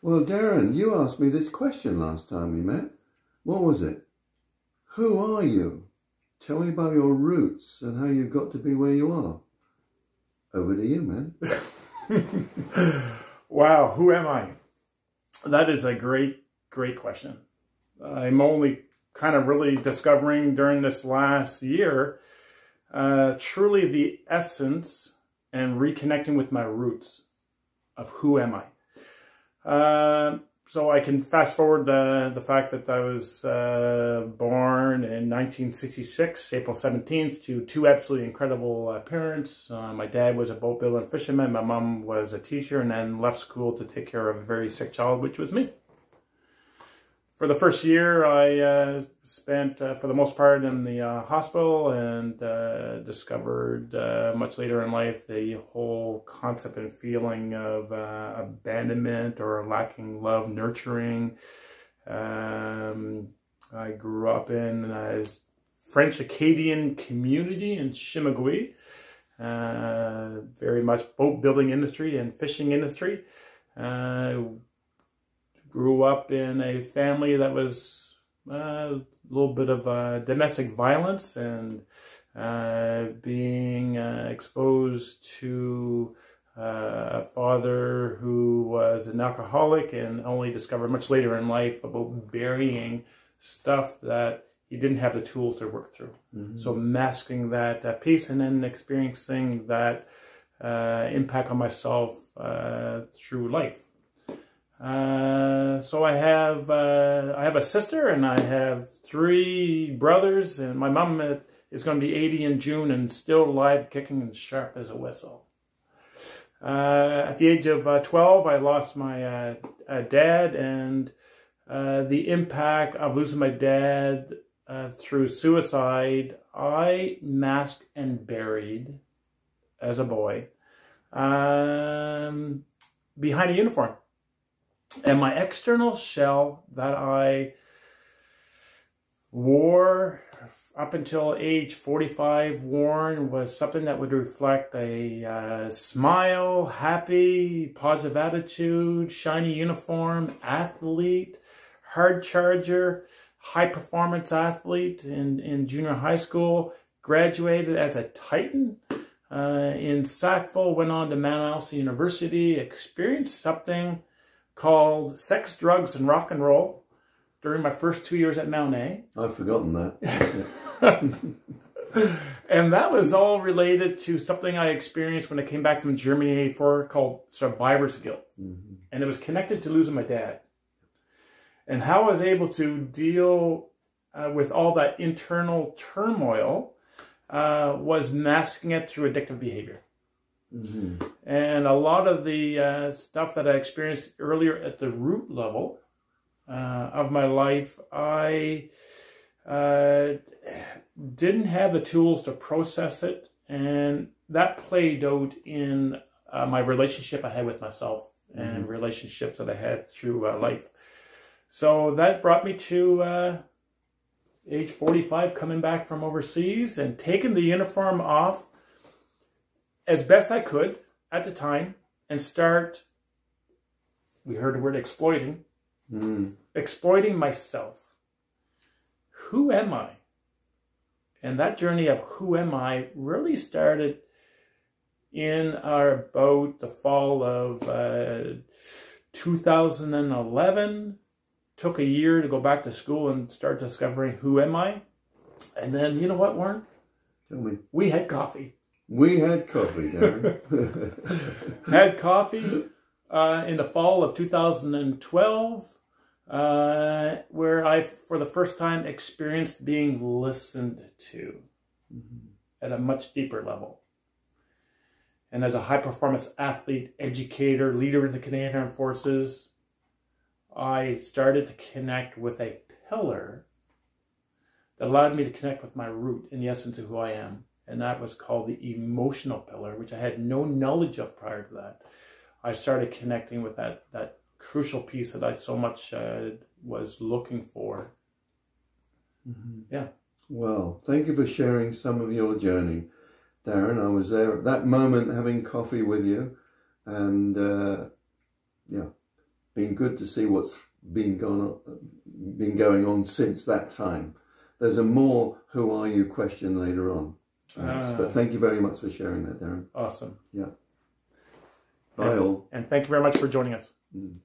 Well, Darren, you asked me this question last time we met. What was it? Who are you? Tell me about your roots and how you got to be where you are. Over to you, man. Wow, who am I? That is a great question. I'm only kind of really discovering during this last year truly the essence and reconnecting with my roots of who am I. So I can fast forward the fact that I was born in 1966, April 17th, to two absolutely incredible parents. My dad was a boat builder and fisherman. My mom was a teacher and then left school to take care of a very sick child, which was me. For the first year, I spent, for the most part, in the hospital and discovered much later in life the whole concept and feeling of abandonment or lacking love, nurturing. I grew up in a French-Acadian community in Chimagui, very much boat building industry and fishing industry. Grew up in a family that was a little bit of domestic violence and being exposed to a father who was an alcoholic and only discovered much later in life about burying stuff that he didn't have the tools to work through. Mm-hmm. So masking that piece and then experiencing that impact on myself through life. So I have a sister and I have three brothers, and my mom is going to be 80 in June and still alive, kicking and sharp as a whistle. At the age of 12, I lost my dad, and the impact of losing my dad through suicide, I masked and buried as a boy behind a uniform. And my external shell that I wore up until age 45 worn was something that would reflect a smile, happy, positive attitude, shiny uniform, athlete, hard charger, high performance athlete in junior high school, graduated as a Titan in Sackville, went on to Mount Allison University, experienced something called sex, drugs, and rock and roll during my first 2 years at Mount A. I've forgotten that. And that was all related to something I experienced when I came back from Germany in '84 called survivor's guilt. Mm-hmm. And it was connected to losing my dad. And how I was able to deal with all that internal turmoil was masking it through addictive behavior. Mm-hmm. And a lot of the stuff that I experienced earlier at the root level of my life, I didn't have the tools to process it, and that played out in my relationship I had with myself and mm-hmm. relationships that I had through life. So that brought me to age 45, coming back from overseas and taking the uniform off as best I could at the time and start, we heard the word exploiting, exploiting myself. Who am I? And that journey of who am I really started in about the fall of 2011. Took a year to go back to school and start discovering who am I. And then, you know what, Warren? Tell me. We had coffee. We had coffee, Darren. Had coffee in the fall of 2012, where I, for the first time, experienced being listened to at a much deeper level. And as a high-performance athlete, educator, leader in the Canadian Armed Forces, I started to connect with a pillar that allowed me to connect with my root and the essence of who I am. And that was called the emotional pillar, which I had no knowledge of prior to that. I started connecting with that crucial piece that I so much was looking for. Mm-hmm. Yeah. Well, thank you for sharing some of your journey, Darren. I was there at that moment having coffee with you. And yeah, been good to see what's been going on since that time. There's a more "who are you" question later on. But thank you very much for sharing that, Darren. Awesome. Yeah. Bye all. And thank you very much for joining us. Mm.